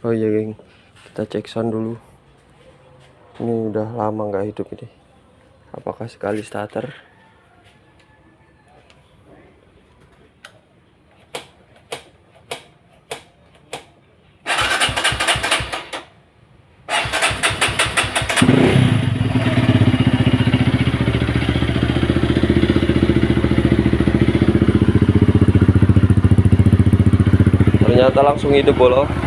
Oh iya geng, kita cek sound dulu. Ini udah lama nggak hidup ini. Apakah sekali starter? Ternyata langsung hidup bolo.